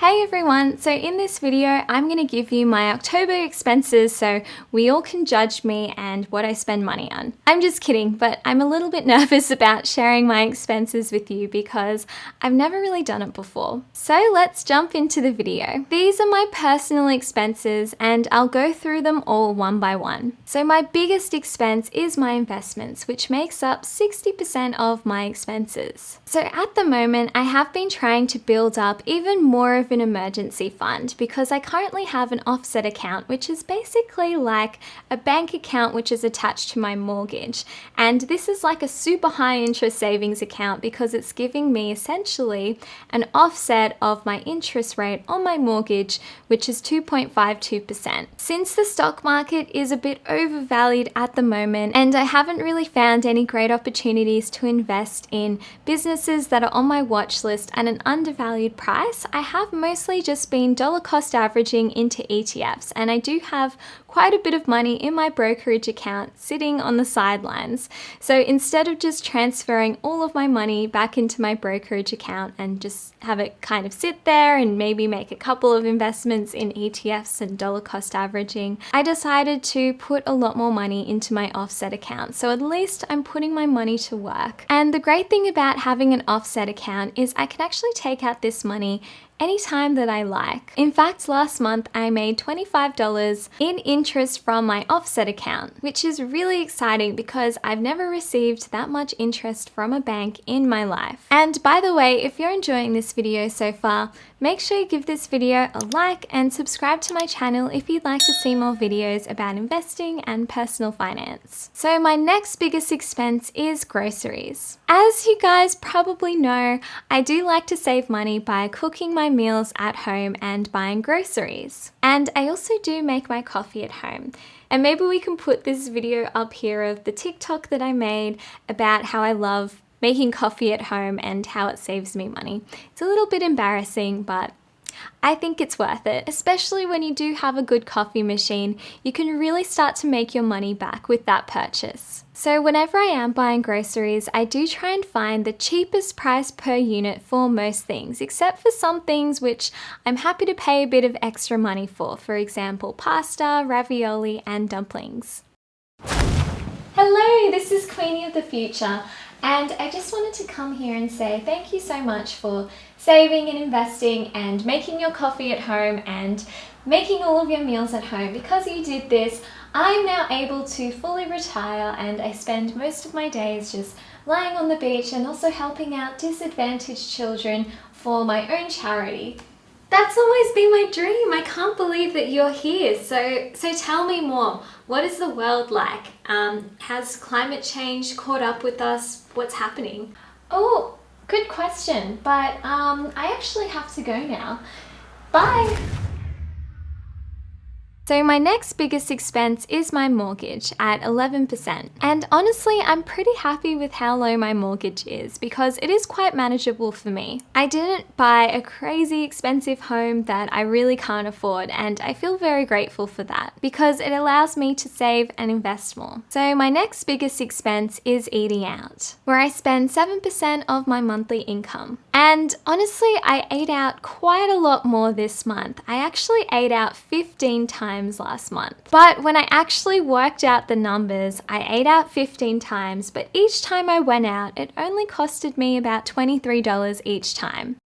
Hey everyone, so in this video I'm going to give you my October expenses so we all can judge me and what I spend money on. I'm just kidding, but I'm a little bit nervous about sharing my expenses with you because I've never really done it before. So let's jump into the video. These are my personal expenses and I'll go through them all one by one. So my biggest expense is my investments, which makes up 60% of my expenses. So at the moment I have been trying to build up even more of an emergency fund because I currently have an offset account, which is basically like a bank account which is attached to my mortgage. And this is like a super high interest savings account because it's giving me essentially an offset of my interest rate on my mortgage, which is 2.52%. Since the stock market is a bit overvalued at the moment and I haven't really found any great opportunities to invest in businesses that are on my watch list at an undervalued price, I have mostly just been dollar cost averaging into ETFs, and I do have quite a bit of money in my brokerage account sitting on the sidelines. So instead of just transferring all of my money back into my brokerage account and just have it kind of sit there and maybe make a couple of investments in ETFs and dollar cost averaging, I decided to put a lot more money into my offset account. So at least I'm putting my money to work. And the great thing about having an offset account is I can actually take out this money anytime that I like. In fact, last month I made $25 in interest from my offset account, which is really exciting because I've never received that much interest from a bank in my life. And by the way, if you're enjoying this video so far, make sure you give this video a like and subscribe to my channel if you'd like to see more videos about investing and personal finance. So my next biggest expense is groceries. As you guys probably know, I do like to save money by cooking my meals at home and buying groceries. And I also do make my coffee at home. And maybe we can put this video up here of the TikTok that I made about how I love making coffee at home and how it saves me money. It's a little bit embarrassing, but I think it's worth it, especially when you do have a good coffee machine. You can really start to make your money back with that purchase. So whenever I am buying groceries, I do try and find the cheapest price per unit for most things, except for some things which I'm happy to pay a bit of extra money for example, pasta, ravioli, and dumplings. Hello, this is Queenie of the future. And I just wanted to come here and say thank you so much for saving and investing and making your coffee at home and making all of your meals at home. Because you did this, I'm now able to fully retire and I spend most of my days just lying on the beach and also helping out disadvantaged children for my own charity. That's always been my dream. I can't believe that you're here. So tell me more. What is the world like? Has climate change caught up with us? What's happening? Oh, good question. But I actually have to go now. Bye. So my next biggest expense is my mortgage at 11%. And honestly, I'm pretty happy with how low my mortgage is because it is quite manageable for me. I didn't buy a crazy expensive home that I really can't afford, and I feel very grateful for that because it allows me to save and invest more. So my next biggest expense is eating out, where I spend 7% of my monthly income. And honestly, I ate out quite a lot more this month. I actually ate out 15 times last month. But when I actually worked out the numbers, I ate out 15 times, but each time I went out, it only costed me about $23 each time.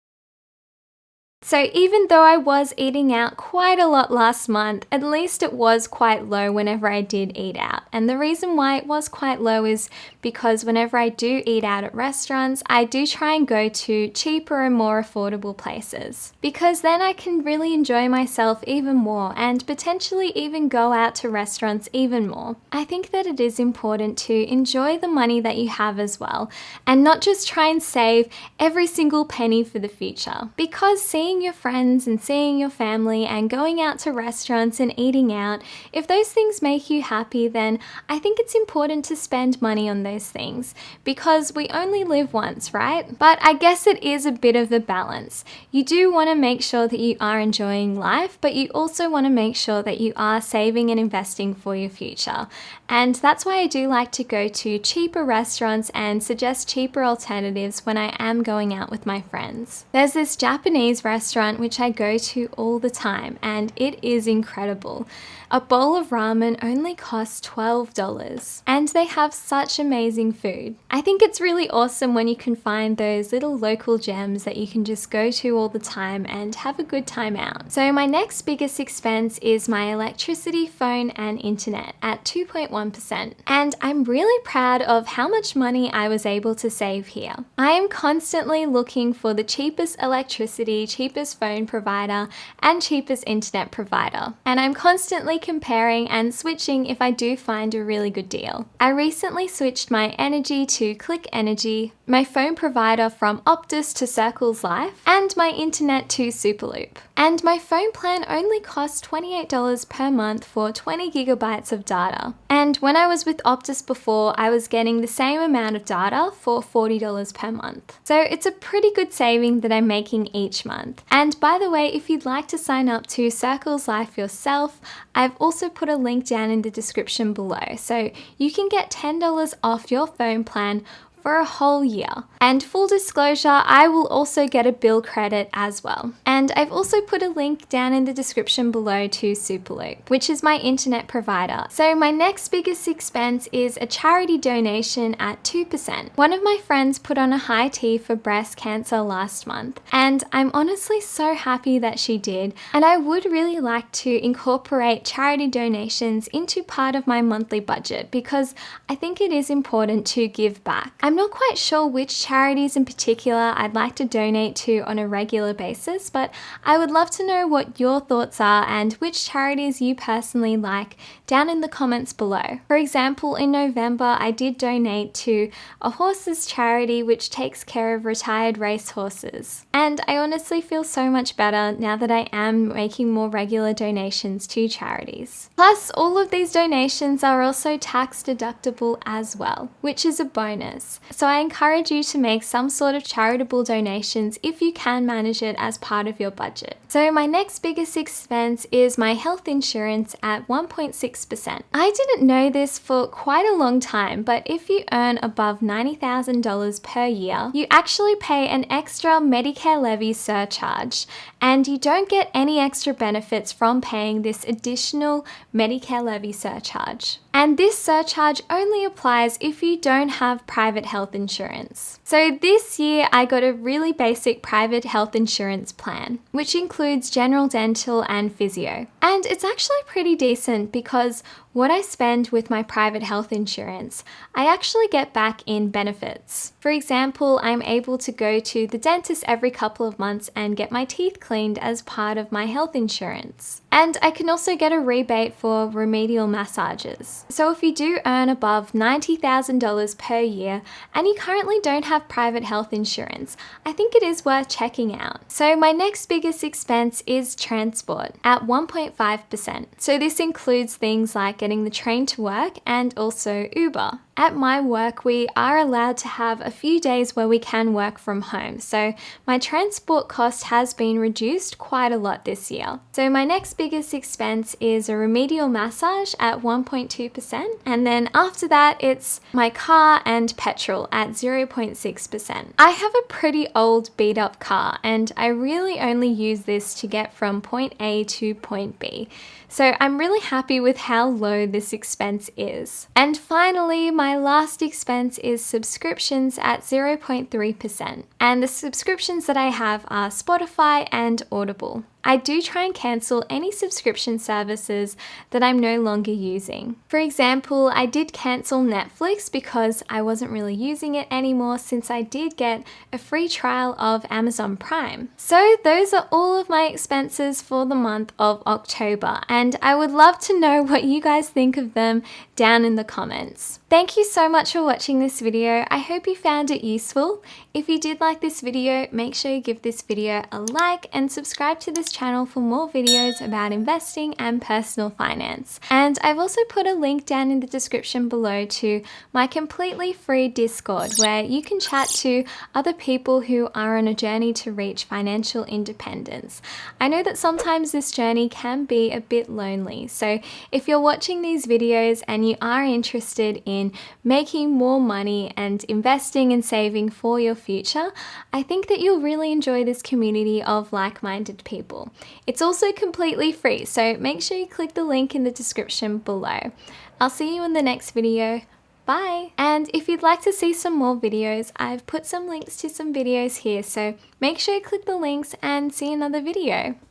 So even though I was eating out quite a lot last month, at least it was quite low whenever I did eat out. And the reason why it was quite low is because whenever I do eat out at restaurants, I do try and go to cheaper and more affordable places. Because then I can really enjoy myself even more and potentially even go out to restaurants even more. I think that it is important to enjoy the money that you have as well and not just try and save every single penny for the future. Because seeing your friends and seeing your family and going out to restaurants and eating out, if those things make you happy, then I think it's important to spend money on those things because we only live once, right? But I guess it is a bit of a balance. You do want to make sure that you are enjoying life, but you also want to make sure that you are saving and investing for your future. And that's why I do like to go to cheaper restaurants and suggest cheaper alternatives when I am going out with my friends. There's this Japanese restaurant restaurant which I go to all the time, and it is incredible. A bowl of ramen only costs $12, and they have such amazing food. I think it's really awesome when you can find those little local gems that you can just go to all the time and have a good time out. So my next biggest expense is my electricity, phone, and internet at 2.1%. And I'm really proud of how much money I was able to save here. I am constantly looking for the cheapest electricity, cheapest phone provider, and cheapest internet provider. And I'm constantly comparing and switching if I do find a really good deal. I recently switched my energy to Click Energy, my phone provider from Optus to Circles Life, and my internet to Superloop. And my phone plan only costs $28 per month for 20 gigabytes of data. And when I was with Optus before, I was getting the same amount of data for $40 per month. So it's a pretty good saving that I'm making each month. And by the way, if you'd like to sign up to Circles Life yourself, I've also put a link down in the description below. So you can get $10 off your phone plan for a whole year. And full disclosure, I will also get a bill credit as well. And I've also put a link down in the description below to Superloop, which is my internet provider. So my next biggest expense is a charity donation at 2%. One of my friends put on a high tea for breast cancer last month, and I'm honestly so happy that she did. And I would really like to incorporate charity donations into part of my monthly budget because I think it is important to give back. I'm not quite sure which charities in particular I'd like to donate to on a regular basis, but I would love to know what your thoughts are and which charities you personally like down in the comments below. For example, in November, I did donate to a horses charity which takes care of retired race horses. And I honestly feel so much better now that I am making more regular donations to charities. Plus, all of these donations are also tax deductible as well, which is a bonus. So I encourage you to make some sort of charitable donations if you can manage it as part of your budget. So my next biggest expense is my health insurance at 1.6%. I didn't know this for quite a long time, but if you earn above $90,000 per year, you actually pay an extra Medicare levy surcharge, and you don't get any extra benefits from paying this additional Medicare levy surcharge. And this surcharge only applies if you don't have private health insurance. So this year I got a really basic private health insurance plan, which includes general dental and physio. And it's actually pretty decent because what I spend with my private health insurance, I actually get back in benefits. For example, I'm able to go to the dentist every couple of months and get my teeth cleaned as part of my health insurance. And I can also get a rebate for remedial massages. So if you do earn above $90,000 per year and you currently don't have private health insurance, I think it is worth checking out. So my next biggest expense is transport at 1.5%. So this includes things like getting the train to work and also Uber. At my work, we are allowed to have a few days where we can work from home, so my transport cost has been reduced quite a lot this year. So my next biggest expense is a remedial massage at 1.2%, and then after that it's my car and petrol at 0.6%. I have a pretty old beat up car and I really only use this to get from point A to point B. So I'm really happy with how low this expense is. And finally, my last expense is subscriptions at 0.3%. And the subscriptions that I have are Spotify and Audible. I do try and cancel any subscription services that I'm no longer using. For example, I did cancel Netflix because I wasn't really using it anymore since I did get a free trial of Amazon Prime. So those are all of my expenses for the month of October, and I would love to know what you guys think of them down in the comments. Thank you so much for watching this video. I hope you found it useful. If you did like this video, make sure you give this video a like and subscribe to this channel for more videos about investing and personal finance. And I've also put a link down in the description below to my completely free Discord, where you can chat to other people who are on a journey to reach financial independence. I know that sometimes this journey can be a bit lonely, so if you're watching these videos and you are interested in making more money and investing and saving for your future, I think that you'll really enjoy this community of like-minded people. It's also completely free, so make sure you click the link in the description below. I'll see you in the next video. Bye! And if you'd like to see some more videos, I've put some links to some videos here, so make sure you click the links and see another video.